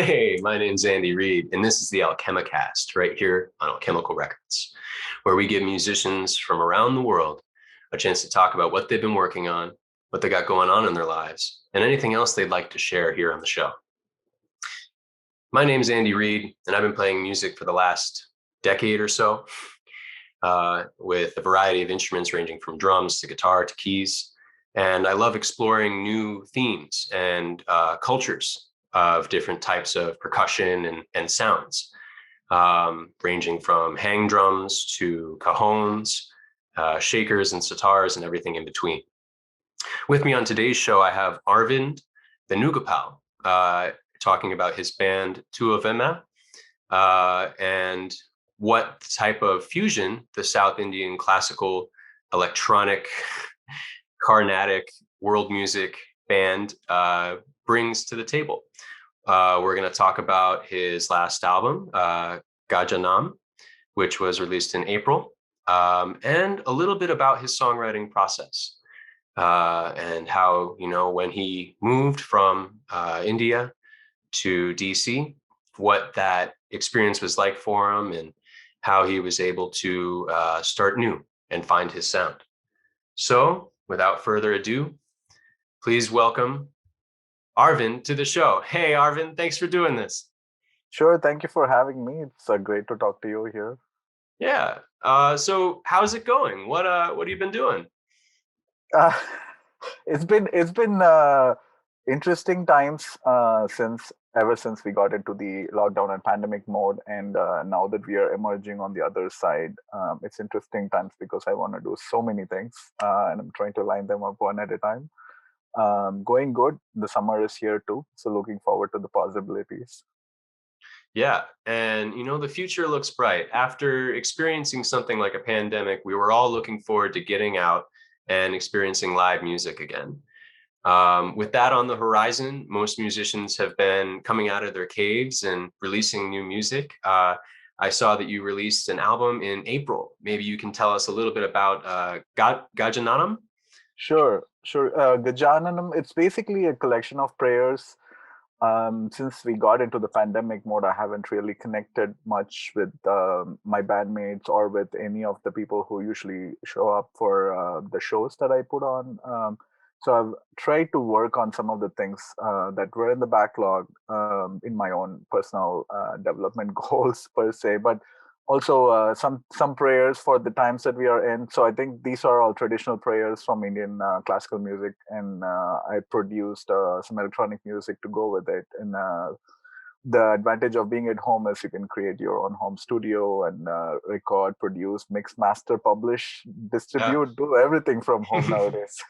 Hey, my name's Andy Reid, and this is the Alchemicast right here on Alchemical Records, where we give musicians from around the world a chance to talk about what they've been working on, what they got going on in their lives, and anything else they'd like to share here on the show. My name's Andy Reid, and I've been playing music for the last decade or so, with a variety of instruments ranging from drums to guitar to keys. And I love exploring new themes and cultures of different types of percussion and sounds, ranging from hang drums to cajones, shakers and sitars, and everything in between. With me on today's show, I have Arvind Venugopal, talking about his band TVAMEVA, and what type of fusion the South Indian classical, electronic, Carnatic world music band brings to the table. We're going to talk about his last album, Gajanam, which was released in April, and a little bit about his songwriting process, and how, when he moved from India to DC, what that experience was like for him and how he was able to start new and find his sound. So without further ado, please welcome Arvind to the show. Hey, Arvind, thanks for doing this. Sure, thank you for having me. It's great to talk to you here. Yeah. So how's it going? What have you been doing? Uh, it's been interesting times since ever since we got into the lockdown and pandemic mode, and now that we are emerging on the other side, it's interesting times because I want to do so many things, and I'm trying to line them up one at a time. Going good. The summer is here too, so looking forward to the possibilities. Yeah. And the future looks bright. After experiencing something like a pandemic, we were all looking forward to getting out and experiencing live music again. With that on the horizon, most musicians have been coming out of their caves and releasing new music. I saw that you released an album in April. Maybe you can tell us a little bit about Gajananam? Sure. Gajananam, it's basically a collection of prayers. Since we got into the pandemic mode, I haven't really connected much with my bandmates or with any of the people who usually show up for the shows that I put on. So I've tried to work on some of the things that were in the backlog in my own personal development goals per se, but also some prayers for the times that we are in. So I think these are all traditional prayers from Indian classical music, and I produced some electronic music to go with it. And the advantage of being at home is you can create your own home studio and record, produce, mix, master, publish, Yeah. distribute, do everything from home nowadays.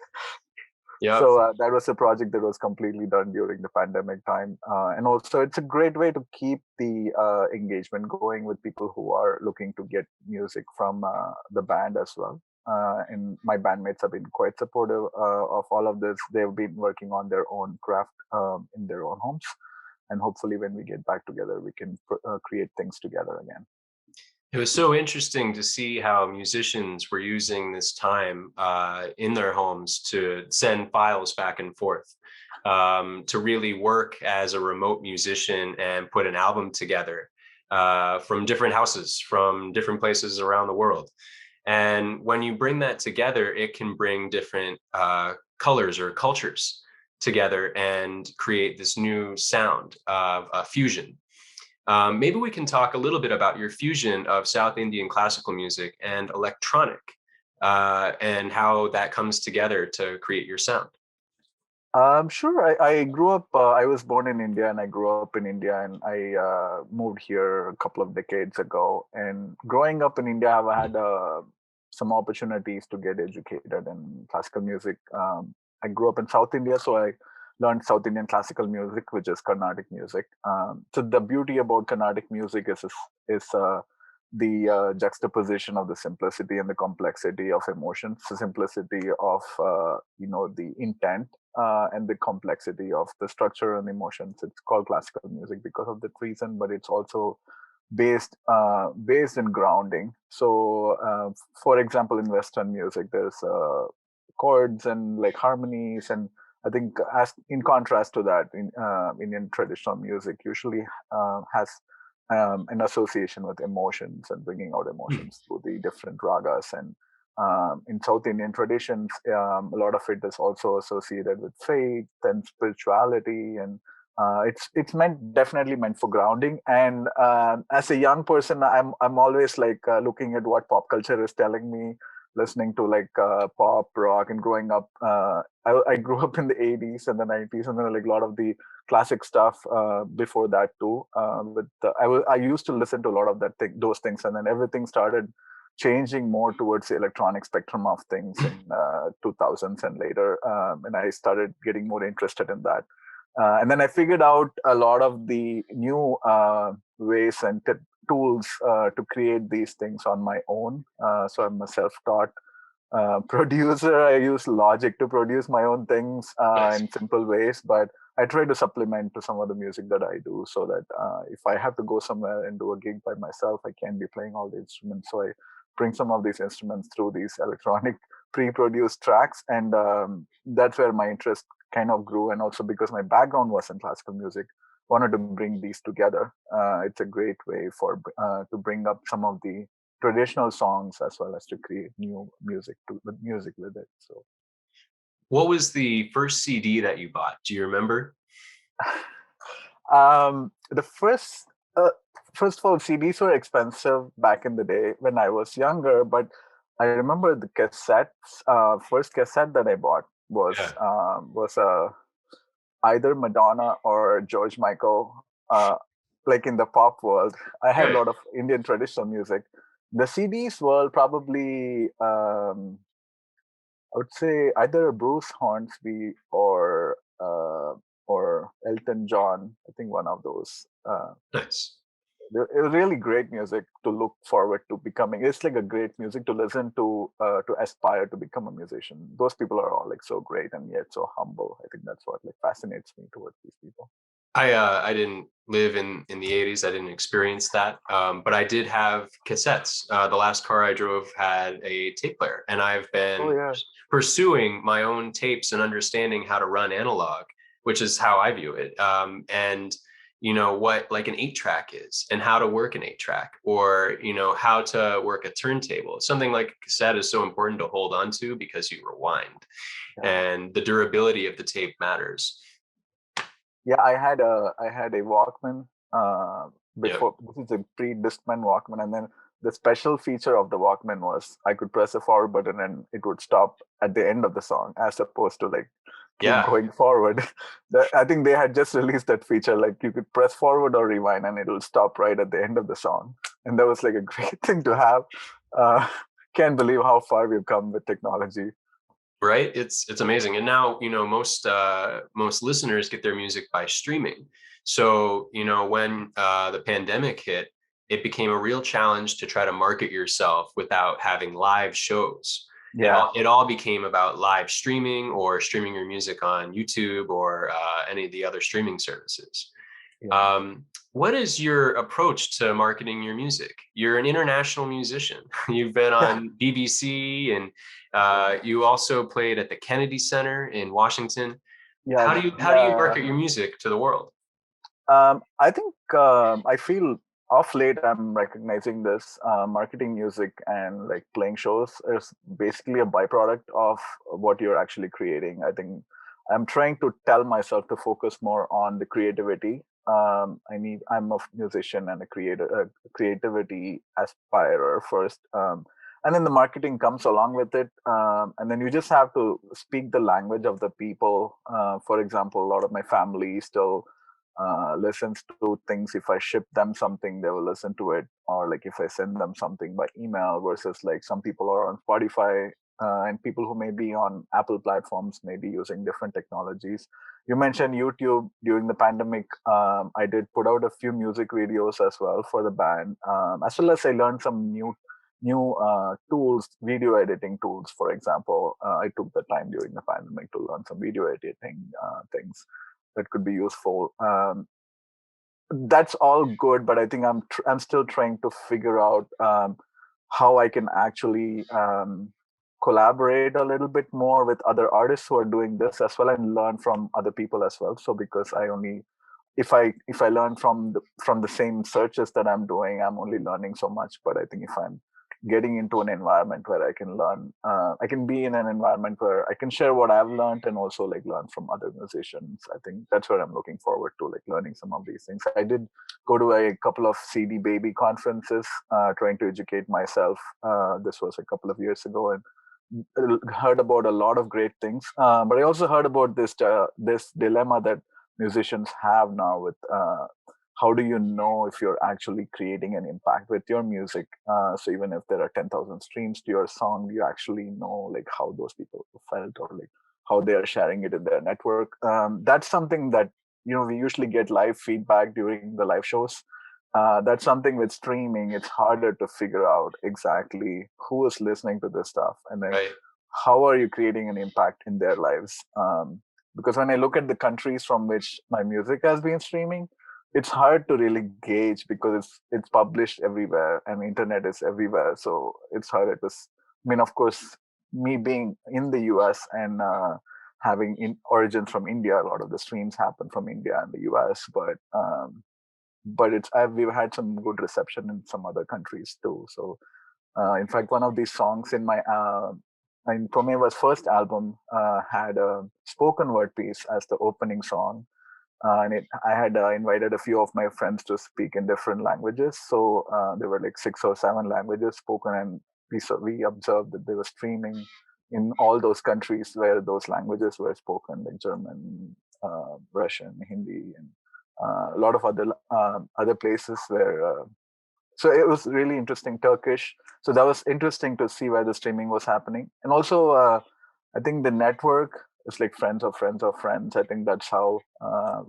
Yep. So that was a project that was completely done during the pandemic time, and also it's a great way to keep the engagement going with people who are looking to get music from the band as well. And my bandmates have been quite supportive of all of this. They've been working on their own craft in their own homes, and hopefully, when we get back together, we can create things together again. It was so interesting to see how musicians were using this time in their homes to send files back and forth, to really work as a remote musician and put an album together from different houses, from different places around the world. And when you bring that together, it can bring different colors or cultures together and create this new sound of fusion. Maybe we can talk a little bit about your fusion of South Indian classical music and electronic, and how that comes together to create your sound. Sure. I grew up, I was born in India and I grew up in India, and I moved here a couple of decades ago. And growing up in India, I've had some opportunities to get educated in classical music. I grew up in South India, so I learned South Indian classical music, which is Carnatic music. So the beauty about Carnatic music is the juxtaposition of the simplicity and the complexity of emotions, the simplicity of the intent, and the complexity of the structure and emotions. It's called classical music because of that reason, but it's also based in grounding. So, for example, in Western music, there's chords and like harmonies and I think as in contrast to that, Indian traditional music usually has an association with emotions and bringing out emotions through the different ragas. And in South Indian traditions, a lot of it is also associated with faith and spirituality, and it's definitely meant for grounding. And as a young person, I'm always like looking at what pop culture is telling me, listening to like pop rock. And growing up, I grew up in the 80s and the 90s, and then like a lot of the classic stuff before that too. I used to listen to a lot of those things, and then everything started changing more towards the electronic spectrum of things in 2000s and later, and I started getting more interested in that. And then I figured out a lot of the new ways and tools to create these things on my own. So I'm a self-taught producer. I use Logic to produce my own things Nice. in simple ways, but I try to supplement to some of the music that I do, so that if I have to go somewhere and do a gig by myself, I can be playing all the instruments. So I bring some of these instruments through these electronic pre-produced tracks, and that's where my interest kind of grew. And also because my background was in classical music, wanted to bring these together. It's a great way for to bring up some of the traditional songs as well as to create new music with it. So What was the first CD that you bought? Do you remember? the first of all, CDs were expensive back in the day when I was younger, but I remember the cassettes. First cassette that I bought Yeah. was either Madonna or George Michael. Like in the pop world, I had a Good. lot of Indian traditional music. The CDs were probably I would say either Bruce Hornsby or Elton John. I think one of those. Nice. It was really great music to look forward to becoming. It's like a great music to listen to aspire to become a musician. Those people are all like so great and yet so humble. I think that's what like fascinates me towards these people. I didn't live in the 80s. I didn't experience that. But I did have cassettes. The last car I drove had a tape player, and I've Oh been yeah, pursuing my own tapes and understanding how to run analog, which is how I view it. And you know what like an 8 track is, and how to work an 8 track, or you know how to work a turntable. Something like a cassette is so important to hold on to because you rewind, yeah. and the durability of the tape matters. Yeah, I had a Walkman Yeah. before. This is a pre-Discman Walkman, and then the special feature of the Walkman was I could press a forward button and it would stop at the end of the song, as opposed to like keep Yeah. going forward. I think they had just released that feature, like you could press forward or rewind, and it'll stop right at the end of the song. And that was like a great thing to have. Uh, can't believe how far we've come with technology. Right, it's amazing. And now you know most listeners get their music by streaming. So you know when the pandemic hit, it became a real challenge to try to market yourself without having live shows. And Yeah, it all became about live streaming or streaming your music on YouTube or any of the other streaming services. yeah. What is your approach to marketing your music? You're an international musician. You've been on BBC, and you also played at the Kennedy Center in Washington. Yeah, How do you market your music to the world? I think I feel off late I'm recognizing this marketing music and like playing shows is basically a byproduct of what you're actually creating. I think I'm trying to tell myself to focus more on the creativity. I'm a musician and a creator, a creativity aspirer first. And then the marketing comes along with it. And then you just have to speak the language of the people. For example, a lot of my family still listens to things. If I ship them something, they will listen to it. Or like if I send them something by email, versus like some people are on Spotify, and people who may be on Apple platforms may be using different technologies. You mentioned YouTube during the pandemic. I did put out a few music videos as well for the band, as well as I learned some new tools, video editing tools. For example, I took the time during the pandemic to learn some video editing things that could be useful. That's all good, but I think I'm still trying to figure out how I can actually collaborate a little bit more with other artists who are doing this as well, and learn from other people as well. So because I only, if I learn from the same searches that I'm doing, I'm only learning so much. But I think if I'm getting into an environment where I can learn, I can be in an environment where I can share what I've learned and also like learn from other musicians. I think that's what I'm looking forward to, like learning some of these things. I did go to a couple of CD Baby conferences, trying to educate myself. This was a couple of years ago, and heard about a lot of great things. But I also heard about this dilemma that musicians have now with how do you know if you're actually creating an impact with your music? So even if there are 10,000 streams to your song, do you actually know like how those people felt, or like how they are sharing it in their network? That's something that, we usually get live feedback during the live shows. That's something with streaming, it's harder to figure out exactly who is listening to this stuff, and then Right. how are you creating an impact in their lives. Because when I look at the countries from which my music has been streaming, it's hard to really gauge because it's published everywhere and internet is everywhere. So it's harder to, I mean, of course, me being in the US and having origins from India, a lot of the streams happen from India and the US, but we've had some good reception in some other countries too. So in fact, one of these songs in TVAMEVA's first album had a spoken word piece as the opening song. I had invited a few of my friends to speak in different languages. So there were like 6 or 7 languages spoken, and we observed that they were streaming in all those countries where those languages were spoken, like German, Russian, Hindi, and a lot of other places where. So it was really interesting, Turkish. So that was interesting to see where the streaming was happening. And also, I think the network is like friends of friends of friends. I think that's how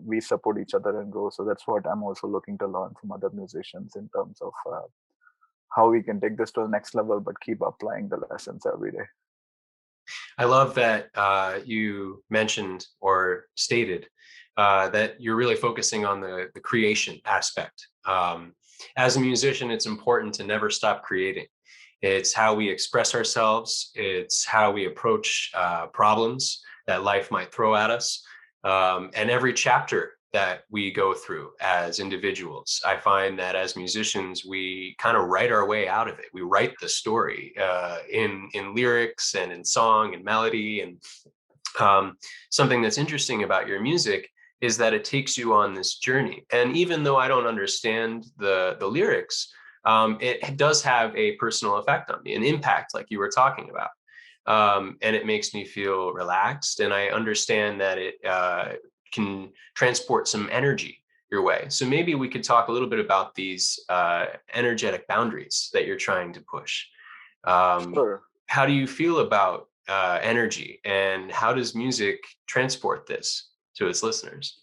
we support each other and grow. So that's what I'm also looking to learn from other musicians in terms of how we can take this to the next level, but keep applying the lessons every day. I love that you mentioned or stated that you're really focusing on the creation aspect. As a musician, it's important to never stop creating. It's how we express ourselves. It's how we approach problems that life might throw at us. And every chapter that we go through as individuals, I find that as musicians, we kind of write our way out of it. We write the story in lyrics and in song and melody. And something that's interesting about your music is that it takes you on this journey. And even though I don't understand the lyrics, it does have a personal effect on me, an impact like you were talking about. And it makes me feel relaxed. And I understand that it can transport some energy your way. So maybe we could talk a little bit about these energetic boundaries that you're trying to push. Sure. How do you feel about energy, and how does music transport this to its listeners?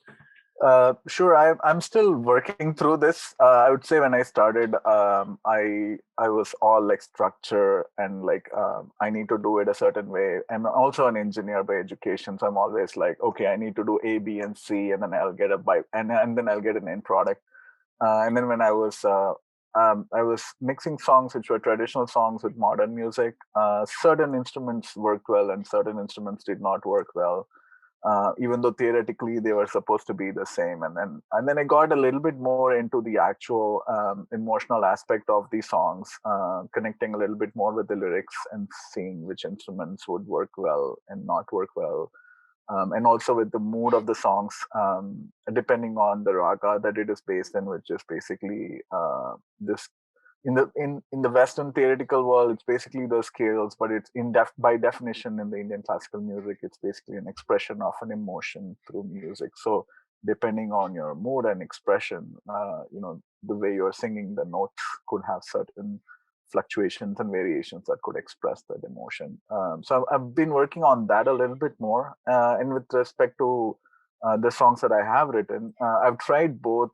Sure. I'm still working through this. I would say when I started, I was all like structure and like I need to do it a certain way. I'm also an engineer by education, so I'm always like, okay, I need to do A, B, and C, and then I'll get a by, and then I'll get an end product. And then when I was mixing songs which were traditional songs with modern music. Certain instruments worked well, and certain instruments did not work well, even though theoretically they were supposed to be the same. And then I got a little bit more into the actual emotional aspect of the songs, connecting a little bit more with the lyrics and seeing which instruments would work well and not work well. And also with the mood of the songs, depending on the raga that it is based in, which is basically this in the Western theoretical world, it's basically the scales, but it's by definition in the Indian classical music, it's basically an expression of an emotion through music. So depending on your mood and expression, the way you're singing, the notes could have certain fluctuations and variations that could express that emotion. So I've been working on that a little bit more. And with respect to the songs that I have written, I've tried both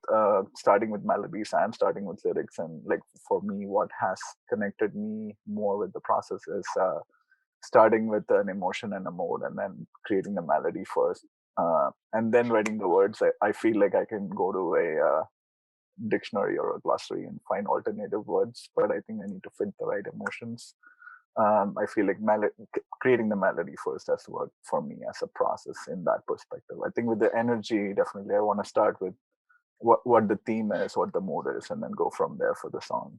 starting with melodies and starting with lyrics. And like for me, what has connected me more with the process is starting with an emotion and a mood, and then creating the melody first, and then writing the words. I feel like I can go to a dictionary or a glossary and find alternative words, but I think I need to fit the right emotions. I feel like creating the melody first has worked for me as a process in that perspective. I think with the energy, definitely I want to start with what the theme is, what the mood is, and then go from there for the song.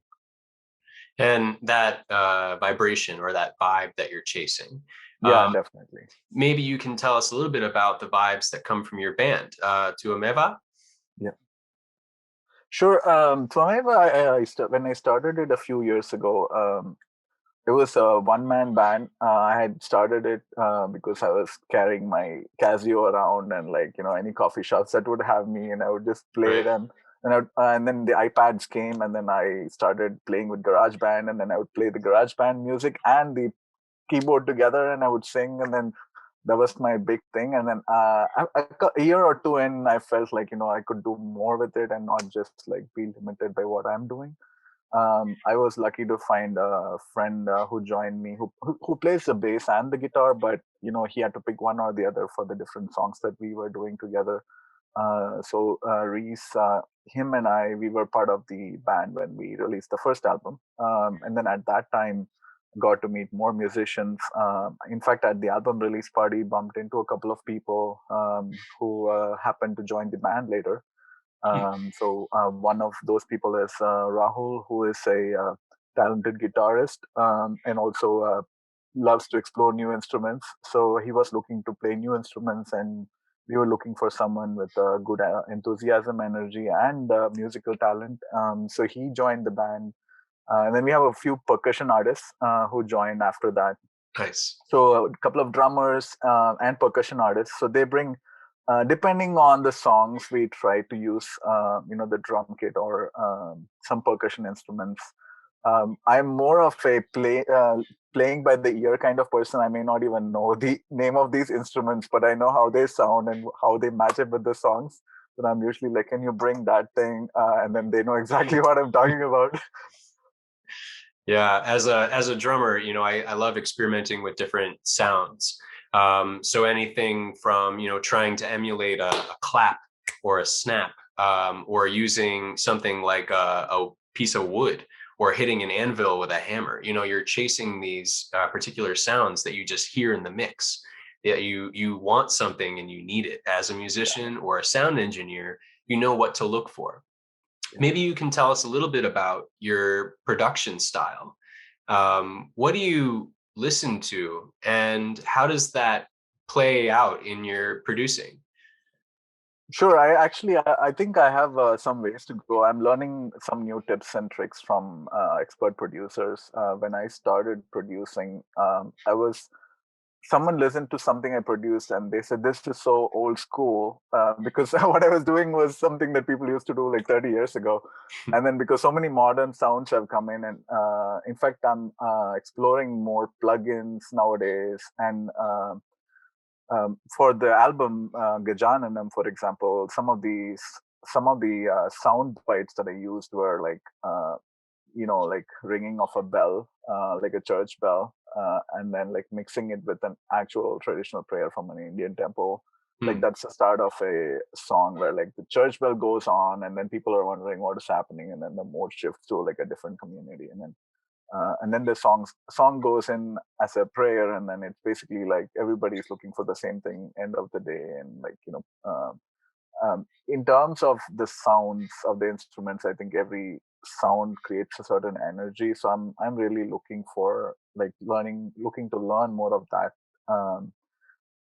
And that vibration or that vibe that you're chasing. Yeah, definitely. Maybe you can tell us a little bit about the vibes that come from your band, TVAMEVA. Yeah. Sure. TVAMEVA, when I started it a few years ago, it was a one-man band. I had started it because I was carrying my Casio around, and any coffee shops that would have me, and I would just play Right. them. And then the iPads came, and then I started playing with GarageBand, and then I would play the GarageBand music and the keyboard together, and I would sing, and then that was my big thing. And then a year or two in, I felt like I could do more with it and not just like be limited by what I'm doing. I was lucky to find a friend who joined me, who plays the bass and the guitar, but he had to pick one or the other for the different songs that we were doing together. So Reese, him and I, we were part of the band when we released the first album, and then at that time, got to meet more musicians. In fact, at the album release party, bumped into a couple of people who happened to join the band later. So one of those people is Rahul, who is a talented guitarist and also loves to explore new instruments. So he was looking to play new instruments, and we were looking for someone with good enthusiasm, energy, and musical talent. So he joined the band. And then we have a few percussion artists who joined after that. Nice. So a couple of drummers and percussion artists. So they bring, depending on the songs, we try to use, the drum kit or some percussion instruments. I'm more of a playing by the ear kind of person. I may not even know the name of these instruments, but I know how they sound and how they match up with the songs. And I'm usually like, "Can you bring that thing?" And then they know exactly what I'm talking about. Yeah, as a drummer, I love experimenting with different sounds. So anything from trying to emulate a clap or a snap, or using something like a piece of wood, or hitting an anvil with a hammer. You're chasing these particular sounds that you just hear in the mix. Yeah, you want something and you need it. As a musician or a sound engineer, you know what to look for. Maybe you can tell us a little bit about your production style. What do you listen to, and how does that play out in your producing? Sure. I think I have some ways to go. I'm learning some new tips and tricks from expert producers. When I started producing, someone listened to something I produced and they said, "This is so old school," because what I was doing was something that people used to do like 30 years ago. And then because so many modern sounds have come in, and in fact, I'm exploring more plugins nowadays. And for the album Gajananam, for example, some of the sound bites that I used were like like ringing of a bell, like a church bell, and then like mixing it with an actual traditional prayer from an Indian temple. Like Hmm. that's the start of a song where like the church bell goes on, and then people are wondering what is happening, and then the mode shifts to like a different community, and then the song goes in as a prayer, and then it's basically like everybody's looking for the same thing end of the day, and in terms of the sounds of the instruments, I think every sound creates a certain energy. So I'm really looking to learn more of that. Um,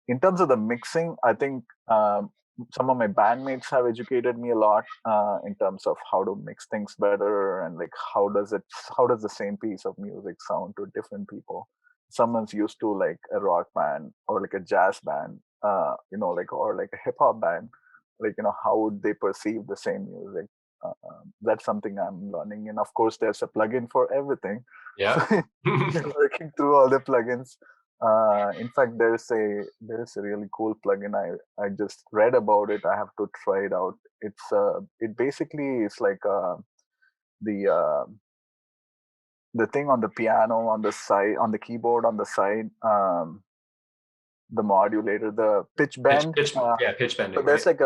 in terms of the mixing, I think some of my bandmates have educated me a lot in terms of how to mix things better, and like how does the same piece of music sound to different people. Someone's used to like a rock band or like a jazz band, or like a hip hop band. How would they perceive the same music? That's something I'm learning, and of course, there's a plugin for everything. So Yeah. working through all the plugins. In fact, there is a really cool plugin. I just read about it. I have to try it out. It basically is like the uh, the thing on the piano on the side, on the keyboard on the side, the modulator, the pitch bend. Yeah, pitch So bending, there's right?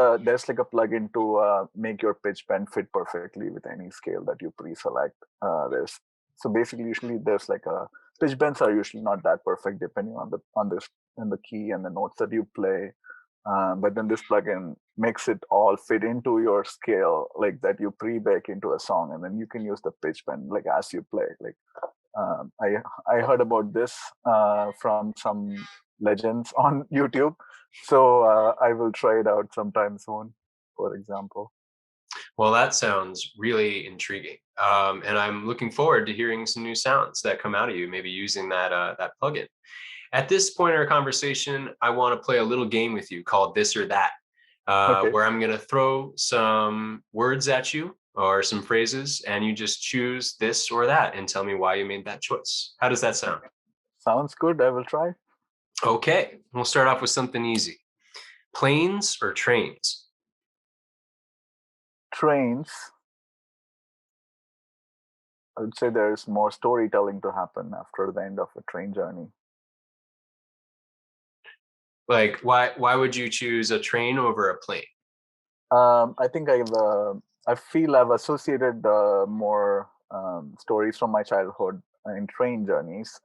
like a plugin to make your pitch bend fit perfectly with any scale that you pre-select. There's so basically usually there's like a pitch bends are usually not that perfect depending on the key and the notes that you play. But then this plugin makes it all fit into your scale, like that you pre-bake into a song, and then you can use the pitch bend like as you play. Like I heard about this from some legends on YouTube, so I will try it out sometime soon. For example. Well, that sounds really intriguing, and I'm looking forward to hearing some new sounds that come out of you, maybe using that plugin. At this point in our conversation, I want to play a little game with you called This or That, Okay. where I'm going to throw some words at you or some phrases, and you just choose this or that and tell me why you made that choice. How does that sound? Sounds good. I will try. Okay, we'll start off with something easy. Planes or trains? Trains. I would say there's more storytelling to happen after the end of a train journey. Like, why would you choose a train over a plane? I think I feel I've associated more stories from my childhood in train journeys.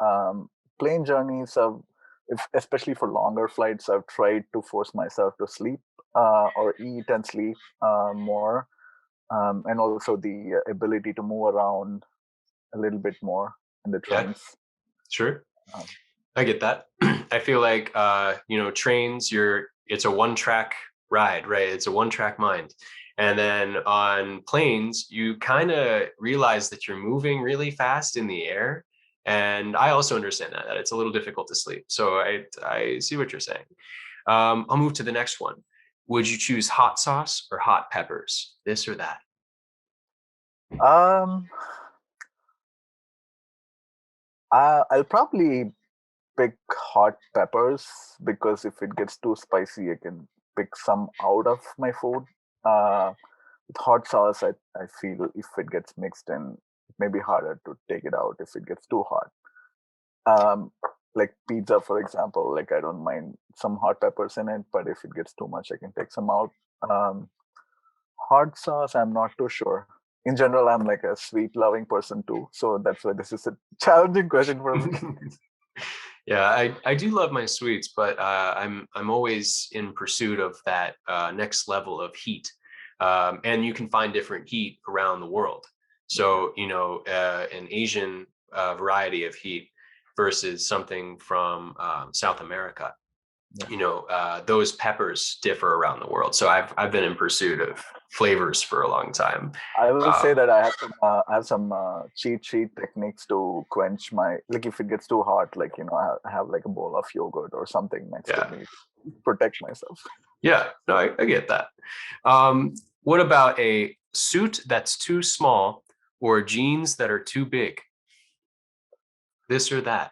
Plane journeys, especially for longer flights, I've tried to force myself to sleep or eat and sleep more, and also the ability to move around a little bit more in the Yeah, trains. sure. Um, I get that. I feel like trains, it's a one track ride, right? It's a one track mind. And then on planes, you kind of realize that you're moving really fast in the air. And I also understand that it's a little difficult to sleep. So I see what you're saying. I'll move to the next one. Would you choose hot sauce or hot peppers? This or that? um, I'll probably pick hot peppers because if it gets too spicy, I can pick some out of my food. With hot sauce, I feel if it gets mixed in, it may be harder to take it out if it gets too hot. Um, like pizza, for example, like I don't mind some hot peppers in it, but if it gets too much, I can take some out. Um, Hot sauce, I'm not too sure. In general, I'm like a sweet loving person too, so that's why this is a challenging question for me. Yeah, I do love my sweets, but I'm always in pursuit of that next level of heat, and you can find different heat around the world. So an Asian variety of heat versus something from South America. Yeah. Those peppers differ around the world. So I've been in pursuit of flavors for a long time. I will Uh, say that I have some cheat sheet techniques to quench my, like if it gets too hot, like I have like a bowl of yogurt or something next to yeah, me to protect myself. yeah, no, I get that. What about a suit that's too small or jeans that are too big? This or that?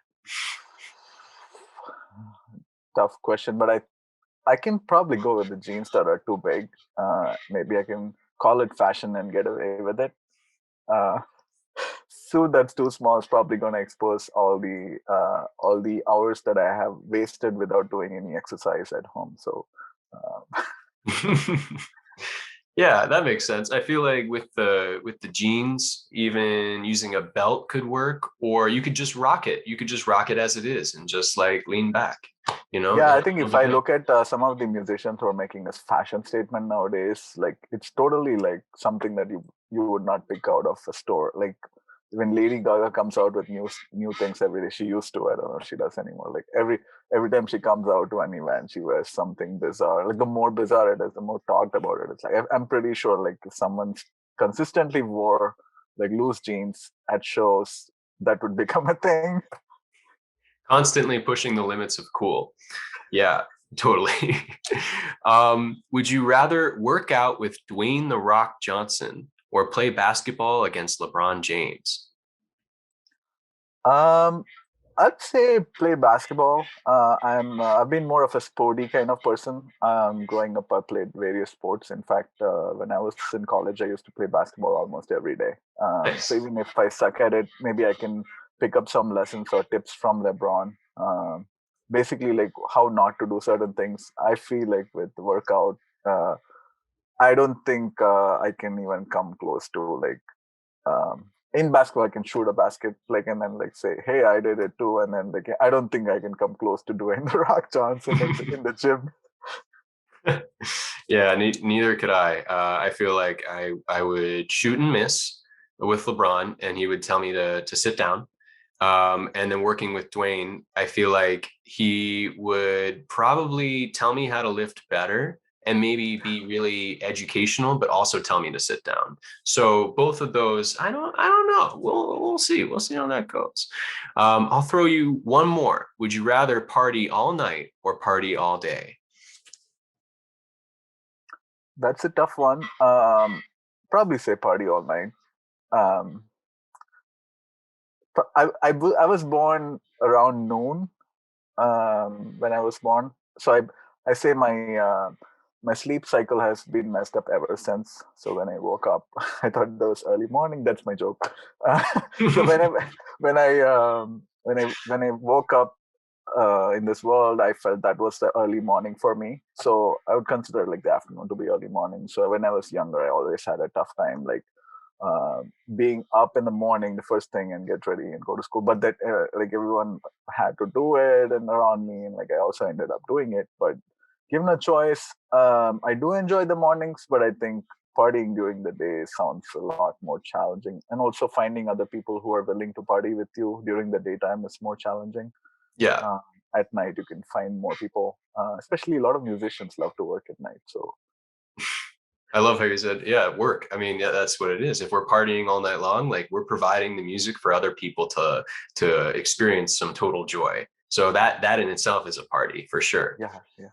Tough question, but I can probably go with the jeans that are too big. Maybe I can call it fashion and get away with it. Uh, Suit that's too small is probably going to expose all the hours that I have wasted without doing any exercise at home. So uh, Yeah, that makes sense. I feel like with the jeans, even using a belt could work, or you could just rock it. You could just rock it as it is and just like lean back, yeah, I no, think no if big I deal. look at some of the musicians who are making this fashion statement nowadays, like it's totally like something that you would not pick out of a store. Like when Lady Gaga comes out with new things every day, she used to. I don't know if she does anymore. Like every time she comes out to an event, she wears something bizarre. Like the more bizarre it is, the more talked about it. It's like I'm pretty sure like if someone consistently wore like loose jeans at shows, that would become a thing. Constantly pushing the limits of cool. Yeah, totally. Would you rather work out with Dwayne The Rock Johnson or play basketball against LeBron James? Um, I'd say play basketball. I've been more of a sporty kind of person. Growing up, I played various sports. In fact, when I was in college, I used to play basketball almost every day. So Nice. even if I suck at it, maybe I can pick up some lessons or tips from LeBron. Basically, like how not to do certain things. I feel like with workout, I don't think I can even come close to like in basketball I can shoot a basket, like, and then like say, hey, I did it too, and then like I don't think I can come close to Dwayne The Rock Johnson in the gym. Yeah, neither could I. I feel like I would shoot and miss with LeBron, and he would tell me to sit down. And then working with Dwayne, I feel like he would probably tell me how to lift better and maybe be really educational, but also tell me to sit down. So both of those, I don't know. We'll see. We'll see how that goes. I'll throw you one more. Would you rather party all night or party all day? That's a tough one. Probably say party all night. Um, I was born around noon when I was born, so I say my sleep cycle has been messed up ever since. So when I woke up, I thought that was early morning. That's my joke. So when I woke up in this world, I felt that was the early morning for me. So I would consider like the afternoon to be early morning. So when I was younger, I always had a tough time like uh, being up in the morning, the first thing, and get ready and go to school. But that like everyone had to do it and around me, and like I also ended up doing it. But given a choice, I do enjoy the mornings, but I think partying during the day sounds a lot more challenging. And also finding other people who are willing to party with you during the daytime is more challenging. Yeah. uh, at night you can find more people, especially a lot of musicians love to work at night. So I love how you said, yeah, work. I mean, yeah, that's what it is. If we're partying all night long, like we're providing the music for other people to experience some total joy. So that in itself is a party for sure. yeah, yeah,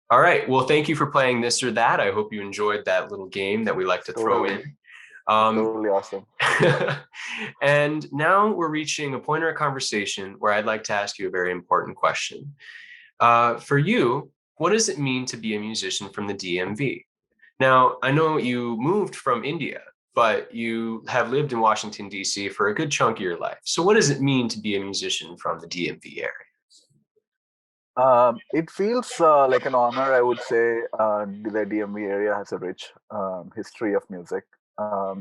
All right. Well, thank you for playing this or that. I hope you enjoyed that little game that we like to throw totally. in. It's Um, totally awesome. and now we're reaching a point in our conversation where I'd like to ask you a very important question. For you, what does it mean to be a musician from the DMV? Now, I know you moved from India, but you have lived in Washington, D.C. for a good chunk of your life. So what does it mean to be a musician from the DMV area? It feels like an honor, I would say. The DMV area has a rich history of music.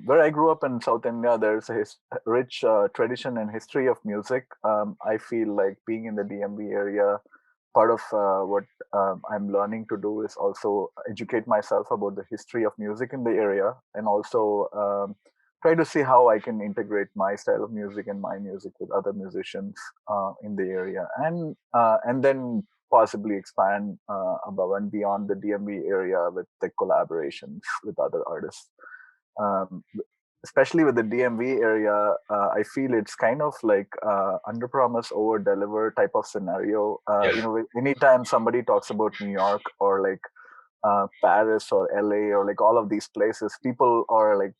Where I grew up in South India, there's a rich tradition and history of music. I feel like being in the DMV area, part of what I'm learning to do is also educate myself about the history of music in the area, and also try to see how I can integrate my style of music and my music with other musicians in the area, and then possibly expand above and beyond the DMV area with the collaborations with other artists. Um, Especially with the DMV area, I feel it's kind of like under promise, over deliver type of scenario. Yeah. Anytime somebody talks about New York or like Paris or LA or like all of these places, people are like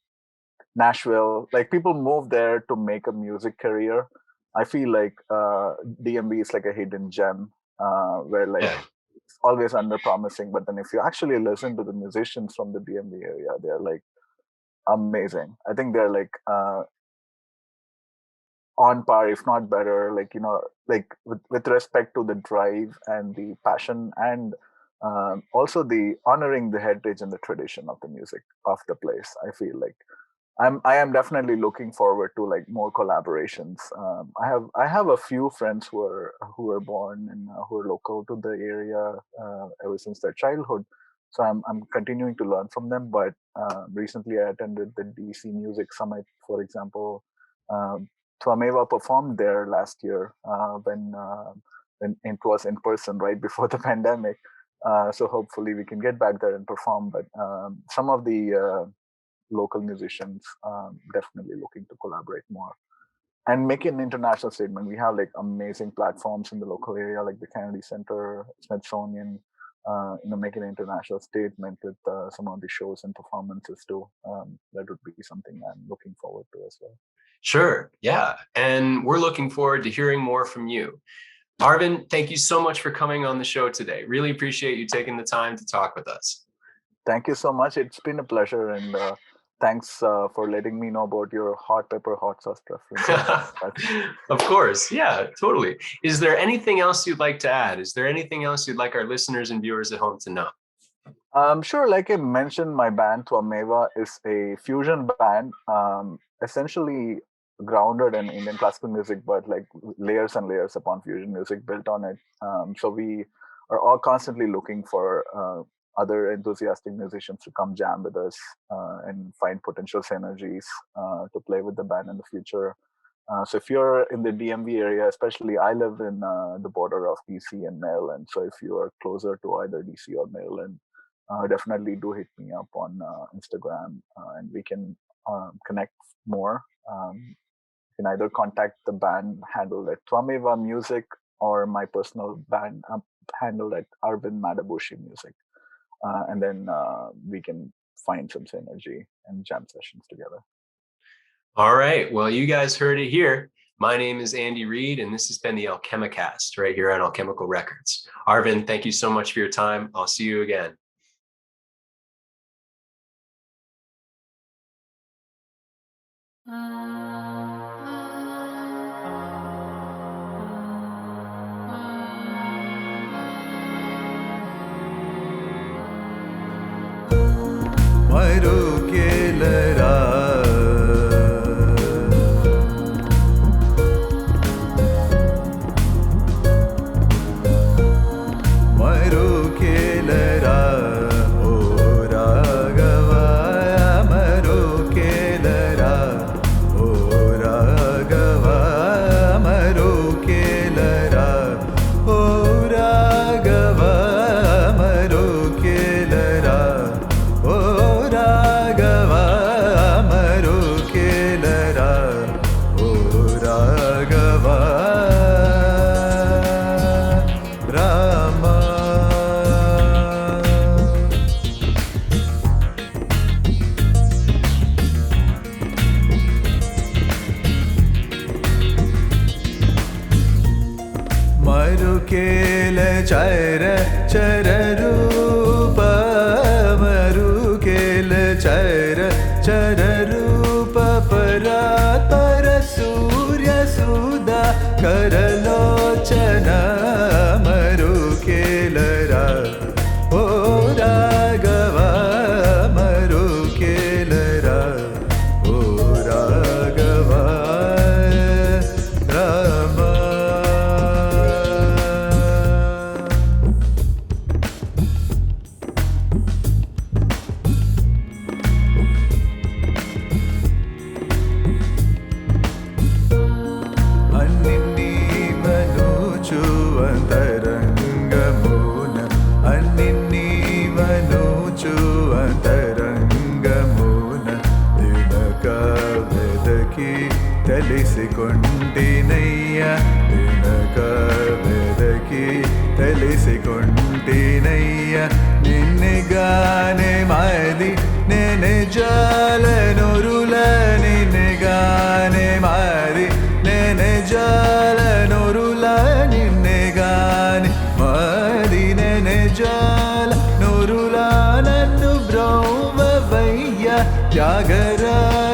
Nashville, like people move there to make a music career. I feel like DMV is like a hidden gem where like Yeah. it's always under promising, but then if you actually listen to the musicians from the DMV area, they're like amazing. I think they're like on par, if not better, like like with respect to the drive and the passion, and also the honoring the heritage and the tradition of the music of the place. I feel like I am definitely looking forward to like more collaborations. I have a few friends who are born and who are local to the area ever since their childhood. So I'm continuing to learn from them. But recently I attended the DC Music Summit, for example. Um, TVAMEVA performed there last year when it was in person right before the pandemic. So hopefully we can get back there and perform. But some of the local musicians definitely looking to collaborate more and make an international statement. We have like amazing platforms in the local area, like the Kennedy Center, Smithsonian. Make an international statement with some of the shows and performances too. That would be something I'm looking forward to as well. Sure. Yeah. And we're looking forward to hearing more from you. Arvind, thank you so much for coming on the show today. Really appreciate you taking the time to talk with us. Thank you so much. It's been a pleasure, and thanks for letting me know about your hot pepper hot sauce preferences. Of course. Yeah, totally. Is there anything else you'd like to add? Is there anything else you'd like our listeners and viewers at home to know? Sure. Like I mentioned, my band TVAMEVA is a fusion band. Essentially, grounded in Indian classical music, but like layers and layers upon fusion music built on it. So we are all constantly looking for other enthusiastic musicians to come jam with us and find potential synergies to play with the band in the future. So if you're in the DMV area, especially I live in the border of DC and Maryland. So if you are closer to either DC or Maryland, definitely do hit me up on Instagram and we can connect more. You can either contact the band handle at TVAMEVA Music or my personal band handle at Arvind Madabushi Music. And then we can find some synergy and jam sessions together. All right. Well, you guys heard it here. My name is Andy Reid, and this has been the Alchemicast right here on Alchemical Records. Arvind, thank you so much for your time. I'll see you again. Tyagara